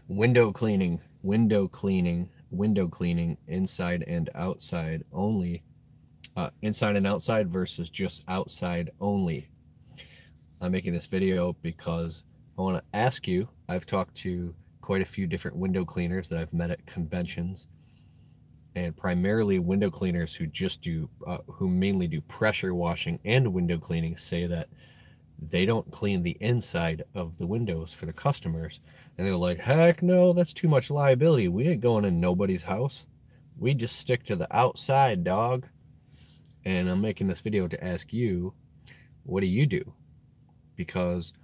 Window cleaning, window cleaning, window cleaning, inside and outside only. Inside and outside versus just outside only. I'm making this video because I want to ask you. I've talked to quite a few different window cleaners that I've met at conventions, and primarily window cleaners who mainly do pressure washing and window cleaning, say that they don't clean the inside of the windows for the customers. And they're like, heck no, that's too much liability. We ain't going in nobody's house. We just stick to the outside, dog. And I'm making this video to ask you, what do you do? Because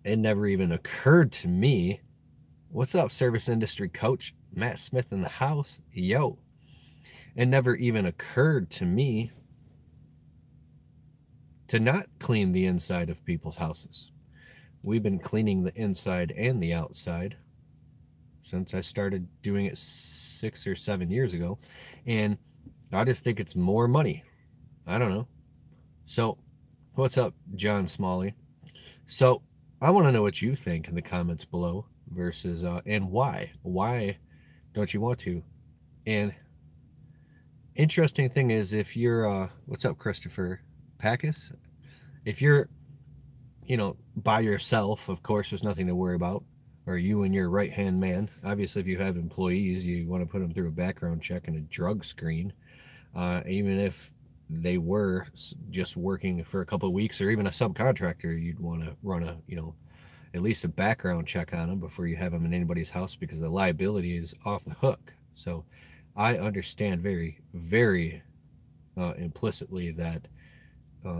it never even occurred to me. What's up, service industry coach? Matt Smith in the house. Yo. It never even occurred to me to not clean the inside of people's houses. We've been cleaning the inside and the outside since I started doing it 6 or 7 years ago. And I just think it's more money. I don't know. So, what's up, John Smalley? So, I want to know what you think in the comments below versus, and why. Why don't you want to? And interesting thing is, if you're, what's up, Christopher Packus? If you're, by yourself, of course, there's nothing to worry about. Or you and your right-hand man. Obviously, if you have employees, you want to put them through a background check and a drug screen. Even if they were just working for a couple of weeks, or even a subcontractor, you'd want to run at least a background check on them before you have them in anybody's house, because the liability is off the hook. So I understand very, very implicitly that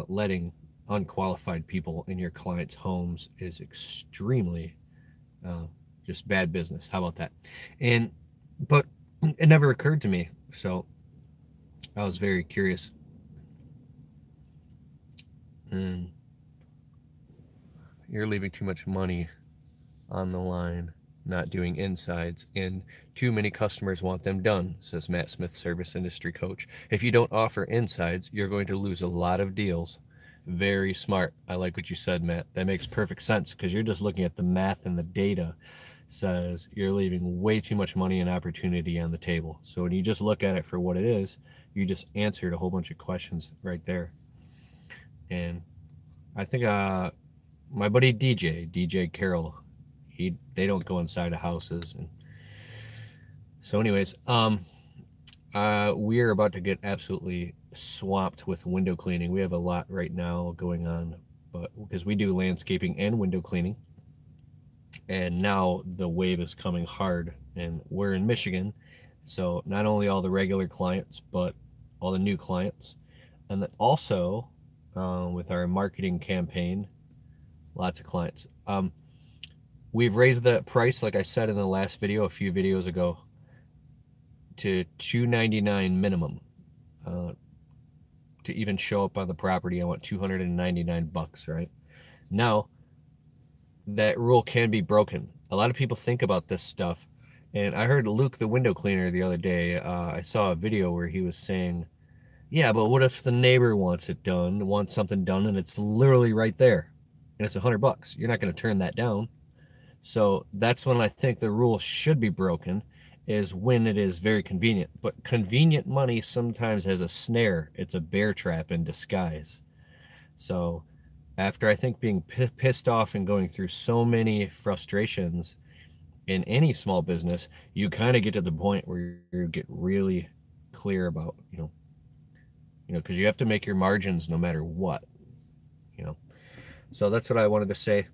letting unqualified people in your clients' homes is extremely just bad business. How about that? But it never occurred to me, so I was very curious. And you're leaving too much money on the line, not doing insides, and too many customers want them done, says Matt Smith, service industry coach. If you don't offer insides, you're going to lose a lot of deals. Very smart. I like what you said, Matt. That makes perfect sense, because you're just looking at the math, and the data says you're leaving way too much money and opportunity on the table. So when you just look at it for what it is, you just answered a whole bunch of questions right there. And I think my buddy DJ Carroll, they don't go inside of houses. And so anyways, we're about to get absolutely swamped with window cleaning. We have a lot right now going on, but because we do landscaping and window cleaning, and now the wave is coming hard, and we're in Michigan, so not only all the regular clients, but all the new clients. And then also with our marketing campaign, lots of clients. We've raised the price, like I said in the last video, a few videos ago, to $299 minimum. To even show up on the property, I want $299, right? Now, that rule can be broken. A lot of people think about this stuff, and I heard Luke, the window cleaner, the other day. I saw a video where he was saying, yeah, but what if the neighbor wants something done, and it's literally right there, and it's $100? You're not going to turn that down. So that's when I think the rule should be broken, is when it is very convenient. But convenient money sometimes has a snare. It's a bear trap in disguise. So after, I think, being pissed off and going through so many frustrations in any small business, you kind of get to the point where you get really clear about, because you have to make your margins no matter what, So that's what I wanted to say.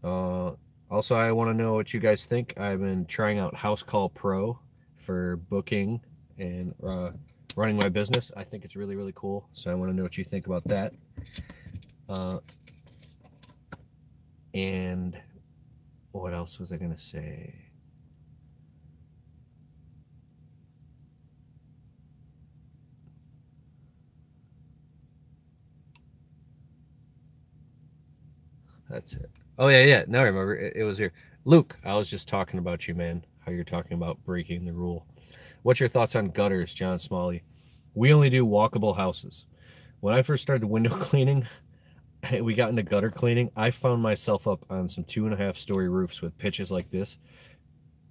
Also, I want to know what you guys think. I've been trying out House Call Pro for booking and running my business. I think it's really, really cool. So I want to know what you think about that. And what else was I going to say? That's it. Oh, yeah. Now I remember. It was here. Luke, I was just talking about you, man. How you're talking about breaking the rule. What's your thoughts on gutters, John Smalley? We only do walkable houses. When I first started window cleaning, we got into gutter cleaning, I found myself up on some 2.5-story roofs with pitches like this,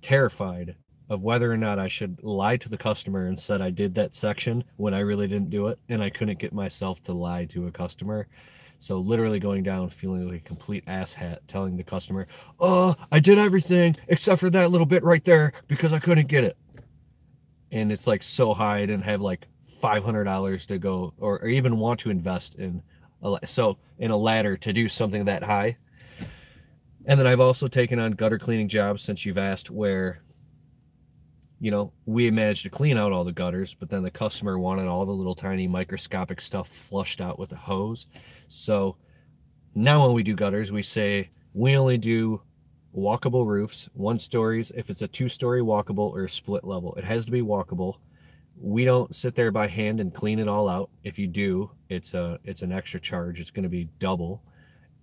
terrified of whether or not I should lie to the customer and said I did that section when I really didn't do it, and I couldn't get myself to lie to a customer. So literally going down feeling like a complete asshat, telling the customer, "Oh, I did everything except for that little bit right there because I couldn't get it." And it's like so high, I didn't have like $500 to go or even want to invest in a ladder to do something that high. And then I've also taken on gutter cleaning jobs, since you've asked, where, we managed to clean out all the gutters, but then the customer wanted all the little tiny microscopic stuff flushed out with a hose. So now when we do gutters, we say we only do walkable roofs, 1-stories. If it's a 2-story walkable or split level, it has to be walkable. We don't sit there by hand and clean it all out. If you do, it's an extra charge. It's going to be double.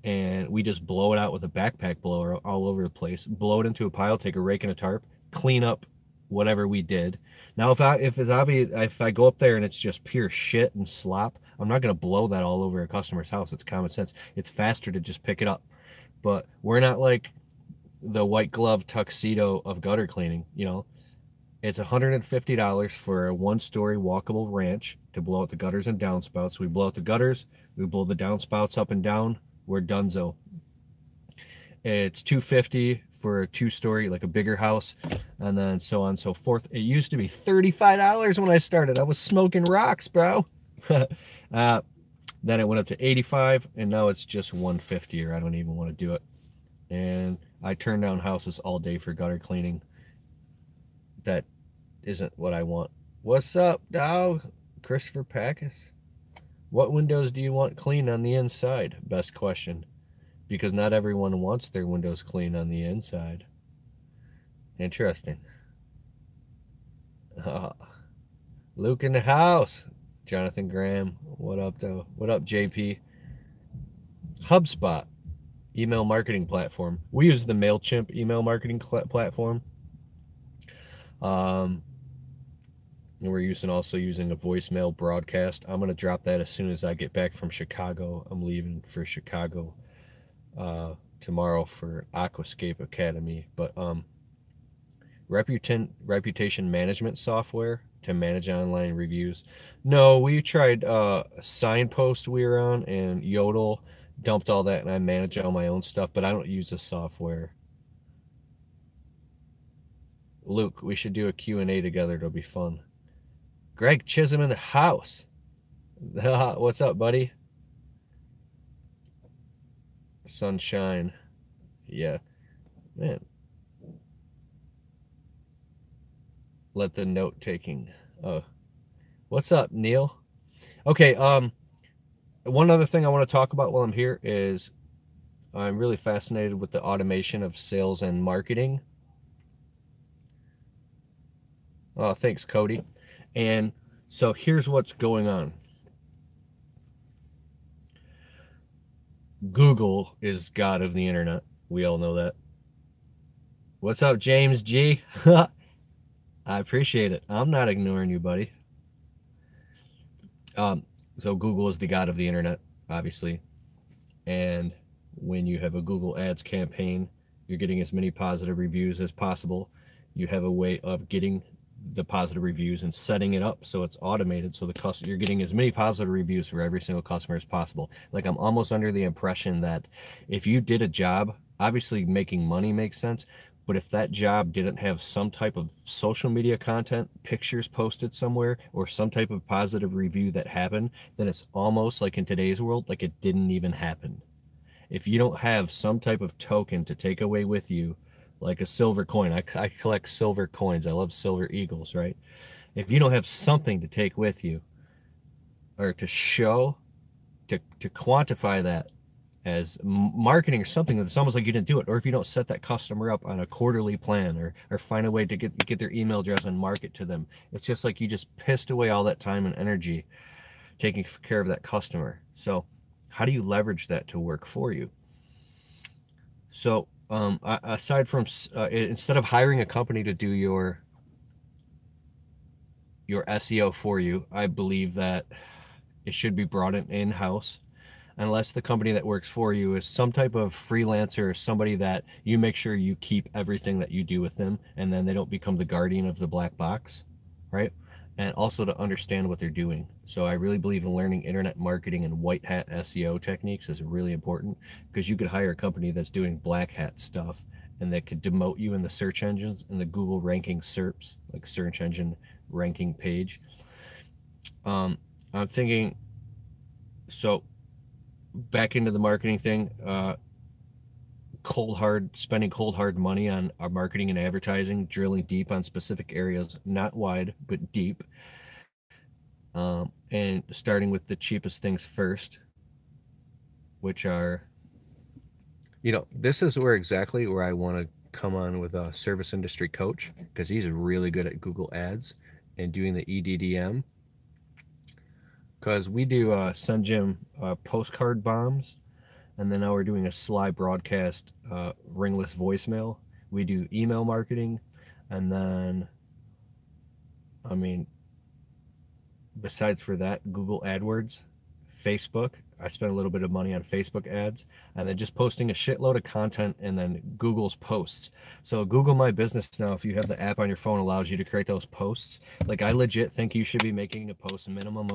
And we just blow it out with a backpack blower all over the place, blow it into a pile, take a rake and a tarp, clean up whatever we did. Now, if it's obvious, if I go up there and it's just pure shit and slop, I'm not going to blow that all over a customer's house. It's common sense. It's faster to just pick it up. But we're not like the white glove tuxedo of gutter cleaning. It's $150 for a 1-story walkable ranch to blow out the gutters and downspouts. We blow out the gutters, we blow the downspouts up and down, we're donezo. It's $250 for a 2-story, like a bigger house, and then so on and so forth. It used to be $35 when I started. I was smoking rocks, bro. Then it went up to $85, and now it's just $150, or I don't even want to do it. And I turn down houses all day for gutter cleaning. That isn't what I want. What's up, dog? Christopher Packus. What windows do you want clean on the inside? Best question. Because not everyone wants their windows clean on the inside. Interesting. Luke in the house. Jonathan Graham. What up, though? What up, JP? HubSpot. Email marketing platform. We use the MailChimp email marketing platform. We're also using a voicemail broadcast. I'm going to drop that as soon as I get back from Chicago. I'm leaving for Chicago tomorrow for Aquascape Academy. But reputation management software to manage online reviews. No, we tried Signpost we were on, and Yodel. Dumped all that, and I manage all my own stuff, but I don't use the software. Luke, we should do a Q&A together. It'll be fun. Greg Chisholm in the house. What's up, buddy? Sunshine. Yeah. Man. Let the note taking. Oh. What's up, Neil? Okay, one other thing I want to talk about while I'm here is I'm really fascinated with the automation of sales and marketing. Oh, thanks, Cody. And so here's what's going on. Google is God of the internet. We all know that. What's up, James G? I appreciate it. I'm not ignoring you, buddy. So Google is the God of the internet, obviously. And when you have a Google Ads campaign, you're getting as many positive reviews as possible. You have a way of getting the positive reviews and setting it up so it's automated, so you're getting as many positive reviews for every single customer as possible. Like, I'm almost under the impression that if you did a job, obviously making money makes sense, but if that job didn't have some type of social media content, pictures posted somewhere, or some type of positive review that happened, then it's almost like in today's world, like it didn't even happen. If you don't have some type of token to take away with you, like a silver coin. I collect silver coins. I love silver eagles, right? If you don't have something to take with you or to show, to quantify that as marketing or something, it's almost like you didn't do it. Or if you don't set that customer up on a quarterly plan or find a way to get their email address and market to them, it's just like you just pissed away all that time and energy taking care of that customer. So how do you leverage that to work for you? So aside from instead of hiring a company to do your SEO for you, I believe that it should be brought in-house. unless the company that works for you is some type of freelancer or somebody that you make sure you keep everything that you do with them, and then they don't become the guardian of the black box, right? And also to understand what they're doing. So I really believe in learning internet marketing and white hat SEO techniques is really important, because you could hire a company that's doing black hat stuff and that could demote you in the search engines and the Google ranking SERPs, like search engine ranking page. I'm thinking, so back into the marketing thing, spending cold hard money on our marketing and advertising, drilling deep on specific areas, not wide but deep, and starting with the cheapest things first, which are, this is exactly where I want to come on with a service industry coach, because he's really good at Google Ads and doing the EDDM, because we do send Jim postcard bombs. And then now we're doing a Sly broadcast ringless voicemail. We do email marketing. And then, besides for that, Google AdWords, Facebook. I spent a little bit of money on Facebook ads, and then just posting a shitload of content, and then Google's posts. So Google My Business now, if you have the app on your phone, allows you to create those posts. Like, I legit think you should be making a post minimum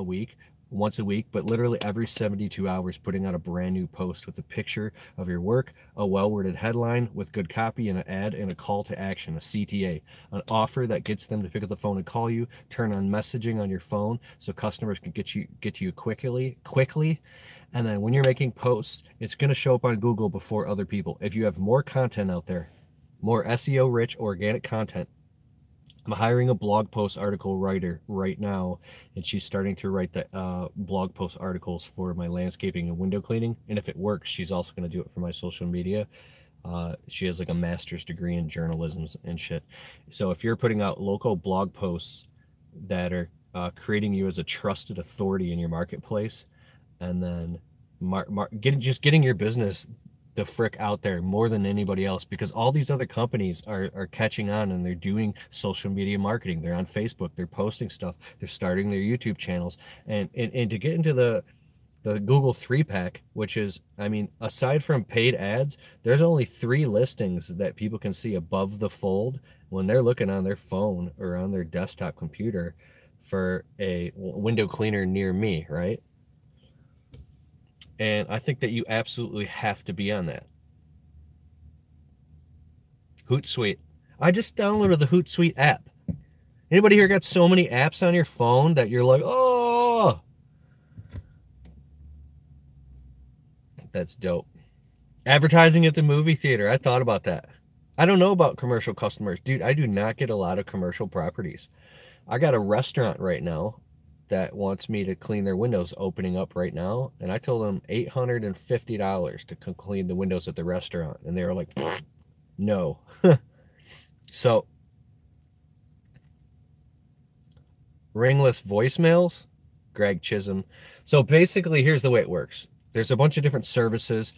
once a week, but literally every 72 hours putting out a brand new post with a picture of your work, a well-worded headline with good copy, and an ad and a call to action, a CTA, an offer that gets them to pick up the phone and call you. Turn on messaging on your phone so customers can get to you quickly. And then when you're making posts, it's going to show up on Google before other people. If you have more content out there, more SEO rich organic content, I'm hiring a blog post article writer right now, and she's starting to write the blog post articles for my landscaping and window cleaning. And if it works, she's also going to do it for my social media. She has like a master's degree in journalism and shit. So if you're putting out local blog posts that are creating you as a trusted authority in your marketplace, and then getting your business the frick out there more than anybody else, because all these other companies are catching on, and they're doing social media marketing. They're on Facebook, they're posting stuff, they're starting their YouTube channels, and to get into the Google 3-pack, which is, aside from paid ads, there's only 3 listings that people can see above the fold when they're looking on their phone or on their desktop computer for a window cleaner near me, right? And I think that you absolutely have to be on that. Hootsuite. I just downloaded the Hootsuite app. Anybody here got so many apps on your phone that you're like, oh, that's dope. Advertising at the movie theater. I thought about that. I don't know about commercial customers. Dude, I do not get a lot of commercial properties. I got a restaurant right now that wants me to clean their windows opening up right now, and I told them $850 to clean the windows at the restaurant, and they were like, no. So ringless voicemails, Greg Chisholm. So basically, here's the way it works. There's a bunch of different services.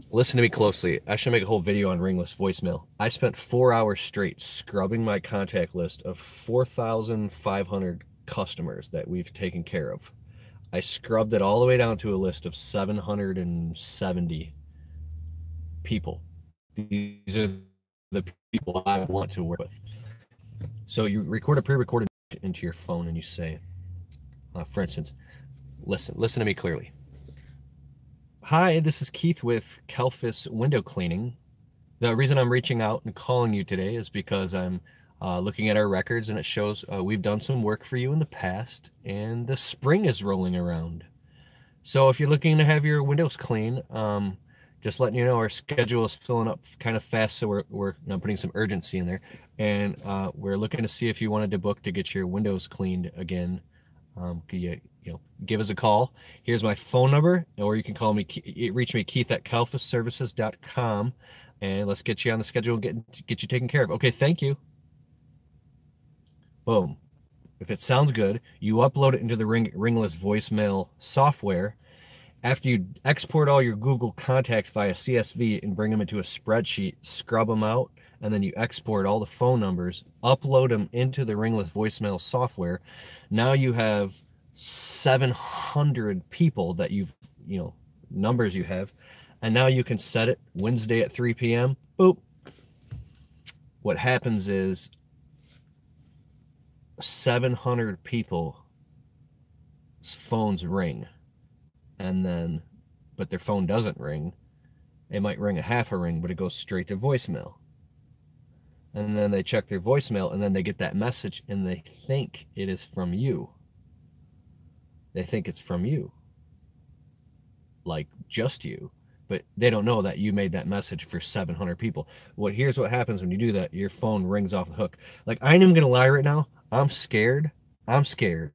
Listen to me closely. I should make a whole video on ringless voicemail. I spent 4 hours straight scrubbing my contact list of 4,500 customers that we've taken care of. I scrubbed it all the way down to a list of 770 people. These are the people I want to work with. So you record a pre-recorded into your phone, and you say, for instance, listen to me clearly. Hi, this is Keith with Kelfis Window Cleaning. The reason I'm reaching out and calling you today is because I'm looking at our records, and it shows we've done some work for you in the past, and the spring is rolling around. So if you're looking to have your windows clean, just letting you know our schedule is filling up kind of fast, so we're putting some urgency in there, and we're looking to see if you wanted to book to get your windows cleaned again. Could you give us a call? Here's my phone number, or you can call me, reach me, Keith@kelfisservices.com, and let's get you on the schedule and get you taken care of. Okay, thank you. Boom. If it sounds good, you upload it into the Ringless voicemail software. After you export all your Google contacts via CSV and bring them into a spreadsheet, scrub them out, and then you export all the phone numbers, upload them into the Ringless voicemail software. Now you have 700 people that you've numbers you have. And now you can set it Wednesday at 3 p.m. Boop. What happens is 700 people's phones ring, and then, but their phone doesn't ring. It might ring a half a ring, but it goes straight to voicemail. And then they check their voicemail, and then they get that message, and they think it is from you. They think it's from you. Like, just you. But they don't know that you made that message for 700 people. Here's what happens when you do that. Your phone rings off the hook. Like, I ain't even gonna lie right now. I'm scared. I'm scared.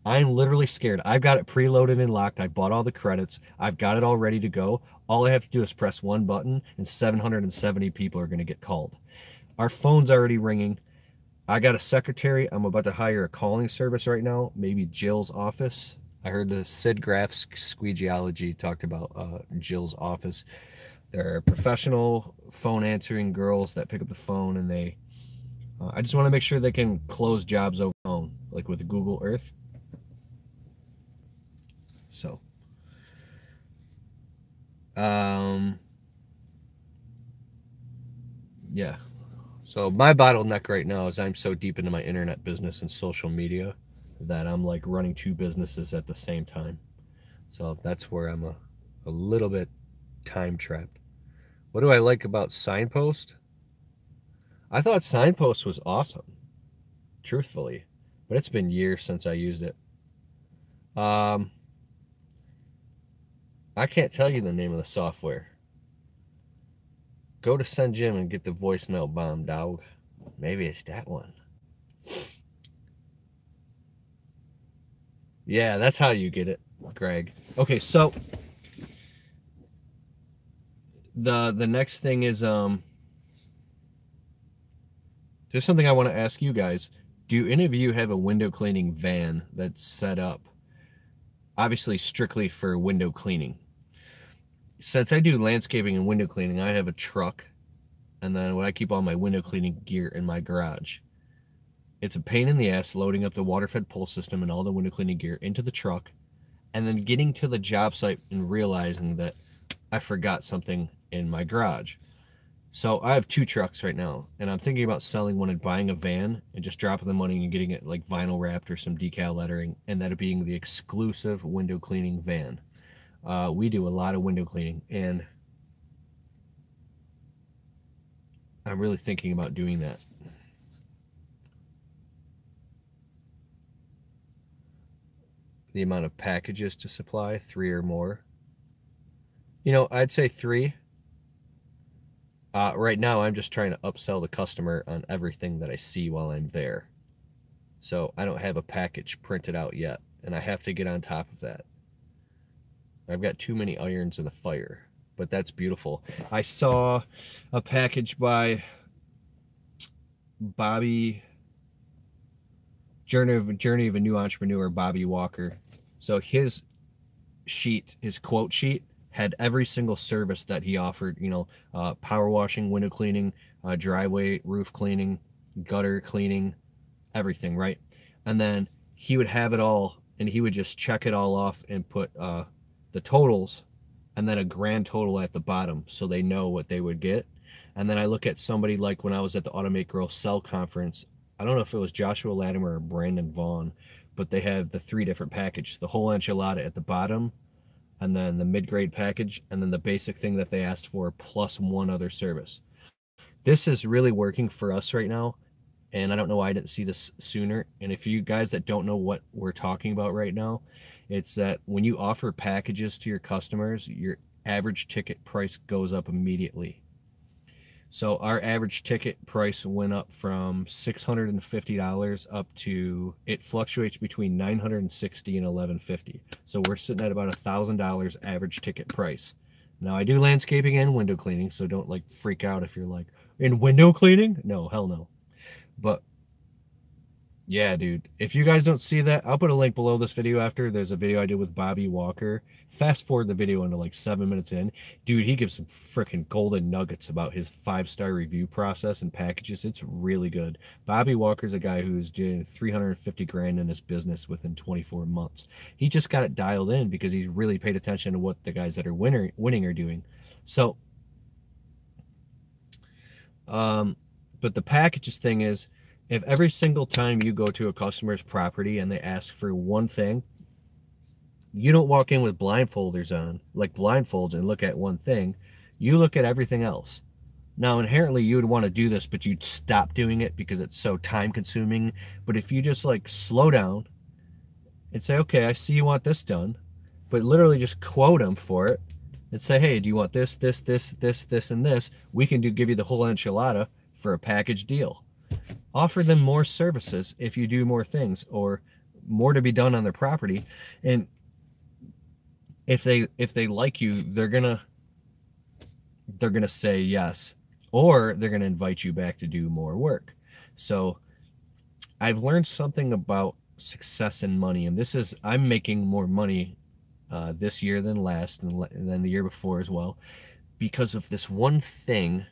I'm literally scared. I've got it preloaded and locked. I bought all the credits. I've got it all ready to go. All I have to do is press one button, and 770 people are gonna get called. Our phone's already ringing. I got a secretary. I'm about to hire a calling service right now. Maybe Jill's office. I heard the Sid Graff's Squeegeology talked about Jill's office. They're professional phone answering girls that pick up the phone, and they I just want to make sure they can close jobs over the phone, like with Google Earth. So yeah. So my bottleneck right now is I'm so deep into my internet business and social media that I'm like running two businesses at the same time. So that's where I'm a little bit time trapped. What do I like about Signpost? I thought Signpost was awesome, truthfully, but it's been years since I used it. I can't tell you the name of the software. Go to Send Jim and get the voicemail bomb, dog. Maybe it's that one. Yeah, that's how you get it, Greg. Okay, so the next thing is there's something I want to ask you guys. Do any of you have a window cleaning van that's set up obviously strictly for window cleaning? Since I do landscaping and window cleaning, I have a truck, and then when I keep all my window cleaning gear in my garage, it's a pain in the ass loading up the water-fed pull system and all the window cleaning gear into the truck, and then getting to the job site and realizing that I forgot something in my garage. So I have two trucks right now, and I'm thinking about selling one and buying a van and just dropping the money and getting it like vinyl wrapped or some decal lettering, and that being the exclusive window cleaning van. We do a lot of window cleaning, and I'm really thinking about doing that. The amount of packages to supply, 3 or more. I'd say 3. Right now, I'm just trying to upsell the customer on everything that I see while I'm there. So I don't have a package printed out yet, and I have to get on top of that. I've got too many irons in the fire, but that's beautiful. I saw a package by Bobby, Journey of a New Entrepreneur, Bobby Walker. So his quote sheet had every single service that he offered, power washing, window cleaning, driveway, roof cleaning, gutter cleaning, everything, right? And then he would have it all, and he would just check it all off and put the totals and then a grand total at the bottom so they know what they would get. And then I look at somebody like when I was at the Automate Girl Cell Conference, I don't know if it was Joshua Latimer or Brandon Vaughn, but they have the 3 different packages, the whole enchilada at the bottom, and then the mid-grade package, and then the basic thing that they asked for, plus one other service. This is really working for us right now, and I don't know why I didn't see this sooner. And if you guys that don't know what we're talking about right now, it's that when you offer packages to your customers, your average ticket price goes up immediately. So our average ticket price went up from $650 up to, it fluctuates between $960 and $1150. So we're sitting at about $1,000 average ticket price. Now I do landscaping and window cleaning, so don't like freak out if you're like, in window cleaning? No, hell no. But Yeah, dude. If you guys don't see that, I'll put a link below this video after. There's a video I did with Bobby Walker. Fast forward the video into like 7 minutes in. Dude, he gives some freaking golden nuggets about his 5-star review process and packages. It's really good. Bobby Walker's a guy who's doing 350 grand in his business within 24 months. He just got it dialed in because he's really paid attention to what the guys that are winning are doing. So, but the packages thing is, if every single time you go to a customer's property and they ask for one thing, you don't walk in with blindfolders on, like blindfolds, and look at one thing. You look at everything else. Now, inherently, you would want to do this, but you'd stop doing it because it's so time consuming. But if you just like slow down and say, okay, I see you want this done, but literally just quote them for it and say, hey, do you want this, this, this, this, this, and this? We can give you the whole enchilada for a package deal. Offer them more services if you do more things, or more to be done on their property. And if they like you, they're gonna say yes, or they're gonna invite you back to do more work. So I've learned something about success and money, and this is, I'm making more money this year than last, and then the year before as well, because of this one thing.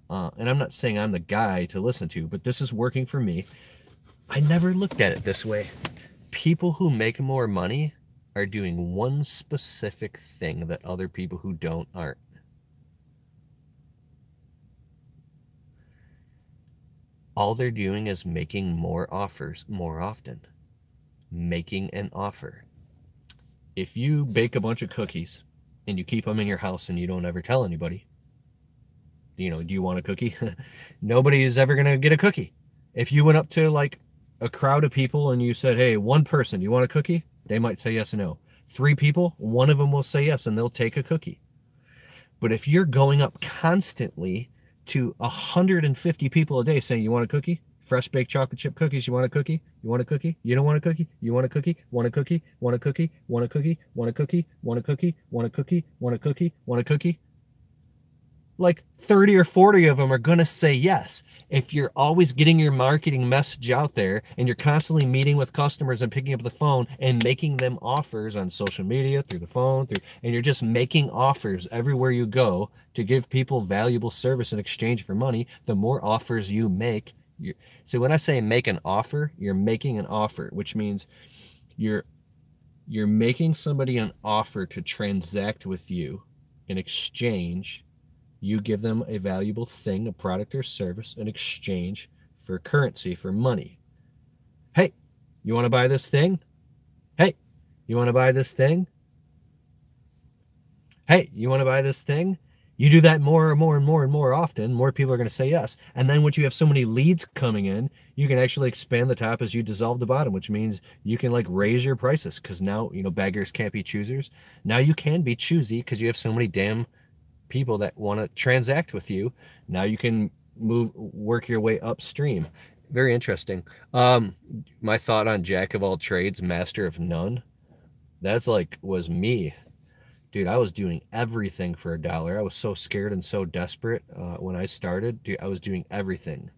And I'm not saying I'm the guy to listen to, but this is working for me. I never looked at it this way. People who make more money are doing one specific thing that other people who don't aren't. All they're doing is making more offers more often. Making an offer. If you bake a bunch of cookies and you keep them in your house and you don't ever tell anybody, you know, do you want a cookie? Nobody is ever going to get a cookie. If you went up to like a crowd of people and you said, hey, one person, you want a cookie? They might say yes or no. 3 people, one of them will say yes and they'll take a cookie. But if you're going up constantly to 150 people a day saying, you want a cookie? Fresh baked chocolate chip cookies, you want a cookie? You want a cookie? You don't want a cookie? You want a cookie? Want a cookie? Want a cookie? Want a cookie? Want a cookie? Want a cookie? Want a cookie? Want a cookie? Want a cookie? Like 30 or 40 of them are going to say yes. If you're always getting your marketing message out there and you're constantly meeting with customers and picking up the phone and making them offers on social media, through the phone, and you're just making offers everywhere you go to give people valuable service in exchange for money, the more offers you make. So when I say make an offer, you're making an offer, which means you're making somebody an offer to transact with you. In exchange, you give them a valuable thing, a product or service, in exchange for currency, for money. Hey, you want to buy this thing? Hey, you want to buy this thing? Hey, you want to buy this thing? You do that more and more and more and more often, more people are going to say yes. And then once you have so many leads coming in, you can actually expand the top as you dissolve the bottom, which means you can like raise your prices, because now, you know, beggars can't be choosers. Now you can be choosy because you have so many damn people that want to transact with you. Now you can work your way upstream. Very interesting. My thought on jack of all trades, master of none. That's like, was me. Dude, I was doing everything for $1. I was so scared and so desperate when I started. Dude, I was doing everything.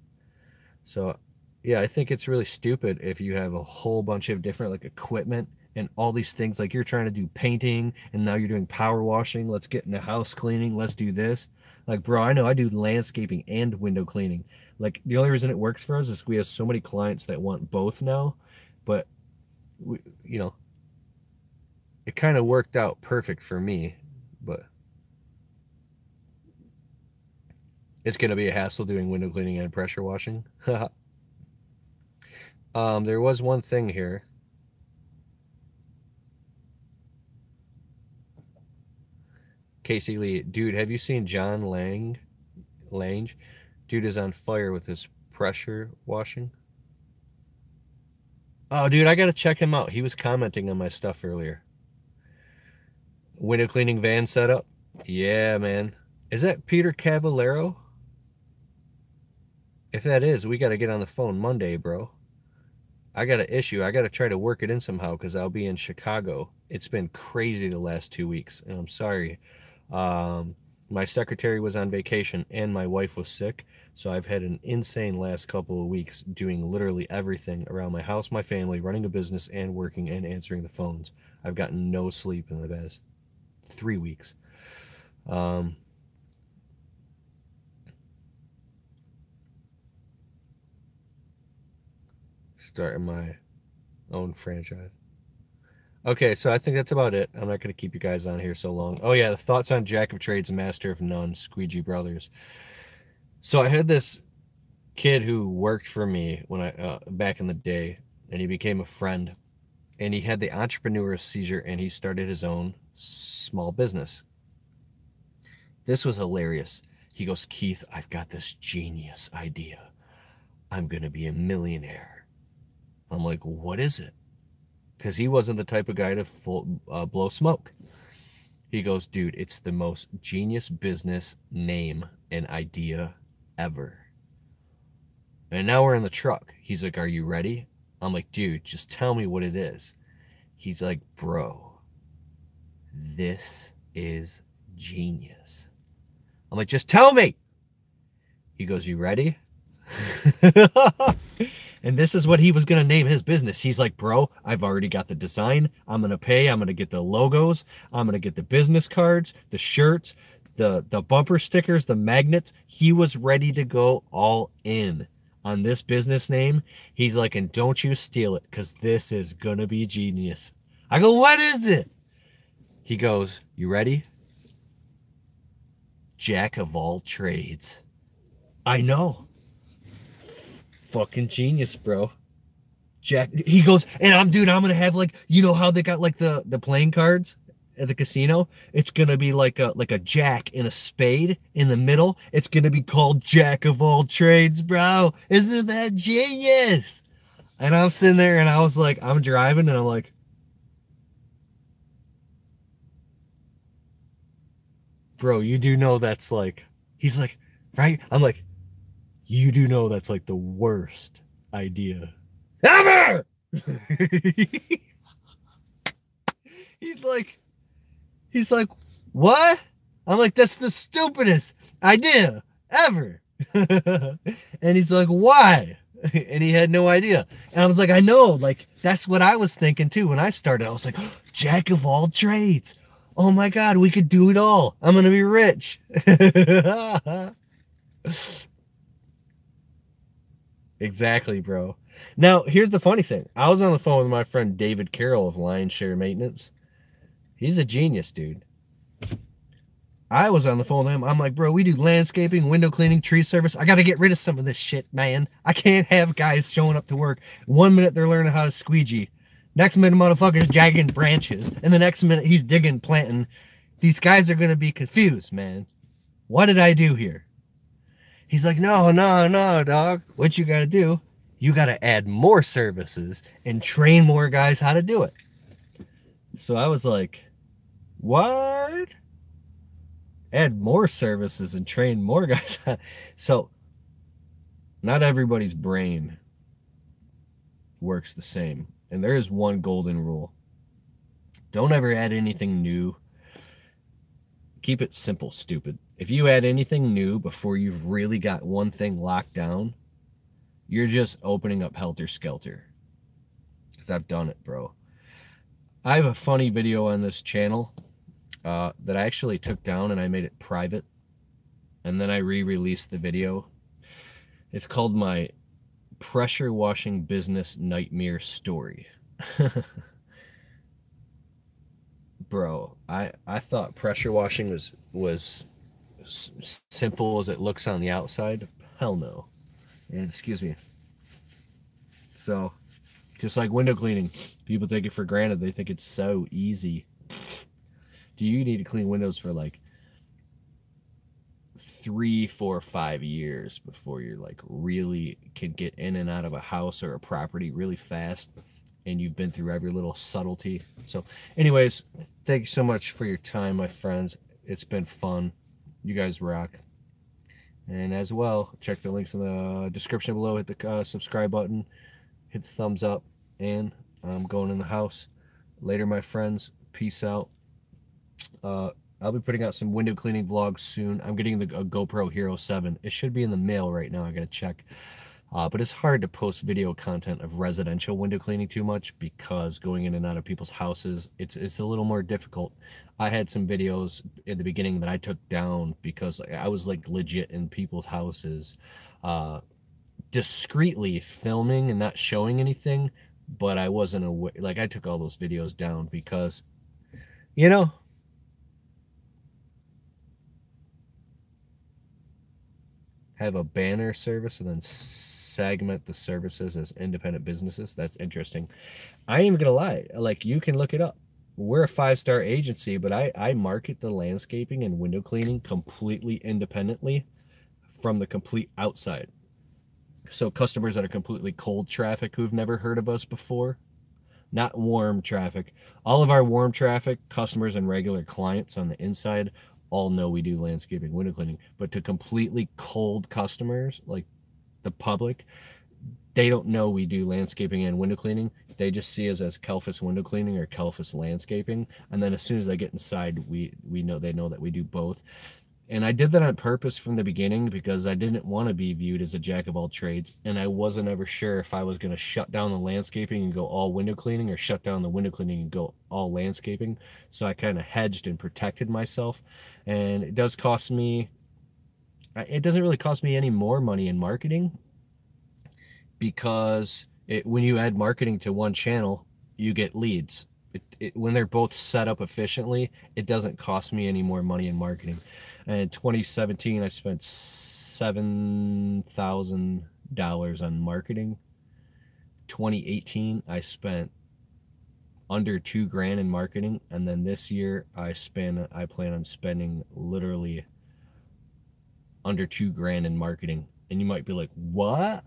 So yeah, I think it's really stupid if you have a whole bunch of different like equipment and all these things. Like you're trying to do painting and now you're doing power washing. Let's get into house cleaning. Let's do this. Like, bro, I know I do landscaping and window cleaning. Like the only reason it works for us is we have so many clients that want both now. But we, you know, it kind of worked out perfect for me, but it's going to be a hassle doing window cleaning and pressure washing. There was one thing here. Casey Lee, dude, have you seen John Lange? Dude is on fire with his pressure washing. Oh, dude, I got to check him out. He was commenting on my stuff earlier. Window cleaning van setup. Yeah, man. Is that Peter Cavallero? If that is, we got to get on the phone Monday, bro. I got an issue. I got to try to work it in somehow because I'll be in Chicago. It's been crazy the last 2 weeks, and I'm sorry. My secretary was on vacation and my wife was sick, so I've had an insane last couple of weeks doing literally everything around my house, my family, running a business, and working and answering the phones. I've gotten no sleep in the past 3 weeks. Starting my own franchise. Okay, so I think that's about it. I'm not going to keep you guys on here so long. Oh yeah, the thoughts on Jack of Trades, Master of None, Squeegee Brothers. So I had this kid who worked for me when I back in the day, and he became a friend, and he had the entrepreneur seizure, and he started his own small business. This was hilarious. He goes, Keith, I've got this genius idea. I'm going to be a millionaire. I'm like, what is it? Because he wasn't the type of guy to blow smoke. He goes, dude, it's the most genius business name and idea ever. And now we're in the truck. He's like, are you ready? I'm like, dude, just tell me what it is. He's like, bro, this is genius. I'm like, just tell me. He goes, you ready? And this is what he was going to name his business. He's like, bro, I've already got the design. I'm going to pay. I'm going to get the logos. I'm going to get the business cards, the shirts, the bumper stickers, the magnets. He was ready to go all in on this business name. He's like, and don't you steal it, because this is going to be genius. I go, what is it? He goes, you ready? Jack of all trades. I know. Fucking genius, bro. Jack, he goes, and I'm gonna have, like, you know how they got like the playing cards at the casino? It's gonna be like a jack and a spade in the middle. It's gonna be called Jack of all trades, bro. Isn't that genius? And I'm sitting there and I was like, I'm driving and I'm like, bro, you do know that's like, he's like, right? I'm like, you do know that's like the worst idea ever. He's like, what? I'm like, that's the stupidest idea ever. And he's like, why? And he had no idea. And I was like, I know, like, that's what I was thinking too when I started. I was like, Jack of all trades. Oh my God, we could do it all. I'm gonna be rich. Exactly, bro. Now, here's the funny thing. I was on the phone with my friend David Carroll of Lion Share Maintenance. He's a genius, dude. I was on the phone with him. I'm like, bro, we do landscaping, window cleaning, tree service. I got to get rid of some of this shit, man. I can't have guys showing up to work. 1 minute they're learning how to squeegee. Next minute, motherfucker's jagging branches. And the next minute, he's digging, planting. These guys are going to be confused, man. What did I do here? He's like, no, dog. What you got to do, you got to add more services and train more guys how to do it. So I was like, what? Add more services and train more guys. So not everybody's brain works the same. And there is one golden rule. Don't ever add anything new. Keep it simple, stupid. If you add anything new before you've really got one thing locked down, you're just opening up helter-skelter. Because I've done it, bro. I have a funny video on this channel that I actually took down and I made it private. And then I re-released the video. It's called My Pressure Washing Business Nightmare Story. Bro, I thought pressure washing was simple as it looks on the outside. Hell no. And excuse me. So, just like window cleaning, people take it for granted. They think it's so easy. Do you need to clean windows for like 3, 4, 5 years before you're like really can get in and out of a house or a property really fast, and you've been through every little subtlety? So anyways, thank you so much for your time, my friends. It's been fun. You guys rock. And as well, check the links in the description below. Hit the subscribe button, hit the thumbs up, and I'm going in the house. Later, my friends. Peace out. I'll be putting out some window cleaning vlogs soon. I'm getting a GoPro Hero 7. It should be in the mail right now. I gotta check. But it's hard to post video content of residential window cleaning too much because going in and out of people's houses, it's a little more difficult. I had some videos in the beginning that I took down because I was like legit in people's houses, discreetly filming and not showing anything, but I wasn't aware. Like I took all those videos down because, you know, have a banner service and then segment the services as independent businesses. That's interesting. I ain't even gonna lie, like you can look it up. We're a 5-star agency, but I market the landscaping and window cleaning completely independently from the complete outside. So customers that are completely cold traffic who've never heard of us before, not warm traffic. All of our warm traffic customers and regular clients on the inside all know we do landscaping, window cleaning. But to completely cold customers, like the public, they don't know we do landscaping and window cleaning. They just see us as Kelfus window cleaning or Kelfus landscaping. And then as soon as they get inside, they know that we do both. And I did that on purpose from the beginning because I didn't want to be viewed as a jack of all trades. And I wasn't ever sure if I was going to shut down the landscaping and go all window cleaning or shut down the window cleaning and go all landscaping. So I kind of hedged and protected myself. And it does cost me, it doesn't really cost me any more money in marketing because when you add marketing to one channel, you get leads. When they're both set up efficiently, it doesn't cost me any more money in marketing. And in 2017, I spent $7,000 on marketing. 2018, I spent under $2,000 in marketing, and then this year I plan on spending literally under $2,000 in marketing. And you might be like, what?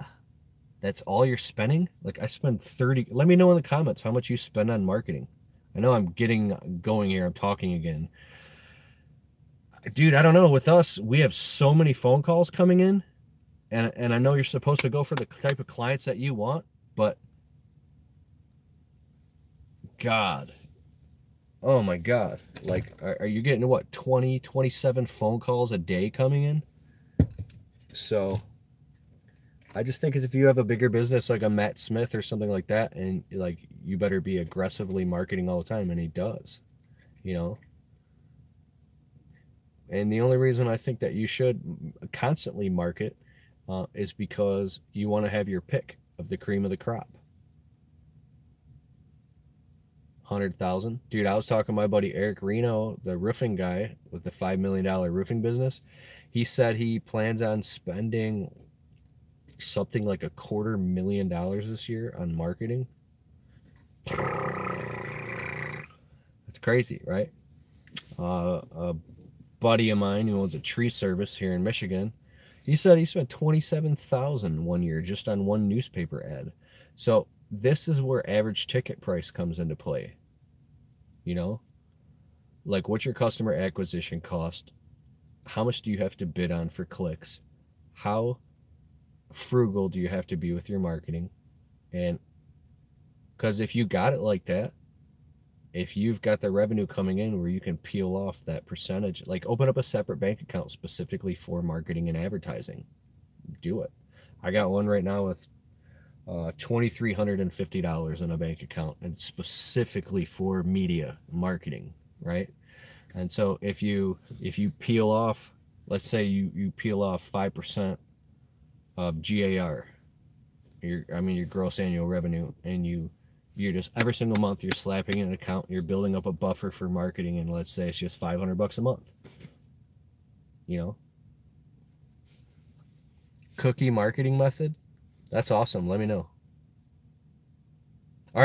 That's all you're spending? Like I spend 30. Let me know in the comments how much you spend on marketing. I know I'm getting going here. I'm talking again. Dude, I don't know. With us, we have so many phone calls coming in. And I know you're supposed to go for the type of clients that you want, but God. Oh my God. Like, are you getting what, 20, 27 phone calls a day coming in? So I just think if you have a bigger business like a Matt Smith or something like that, and like you better be aggressively marketing all the time, and he does, you know. And the only reason I think that you should constantly market is because you want to have your pick of the cream of the crop. 100,000, dude. I was talking to my buddy Eric Reno, the roofing guy with the $5 million roofing business. He said he plans on spending something like $250,000 this year on marketing. That's crazy, right? A buddy of mine who owns a tree service here in Michigan, he said he spent $27,000 one year just on one newspaper ad. So this is where average ticket price comes into play. You know, like what's your customer acquisition cost? How much do you have to bid on for clicks? How frugal do you have to be with your marketing? And because if you got it like that, if you've got the revenue coming in where you can peel off that percentage, like open up a separate bank account specifically for marketing and advertising, do it. I got one right now with $2,350 in a bank account, and specifically for media marketing, right? And so if you peel off, let's say you peel off 5% of GAR, your gross annual revenue, and you're just every single month you're slapping in an account, you're building up a buffer for marketing, and let's say it's just $500 a month. You know, cookie marketing method, that's awesome. Let me know.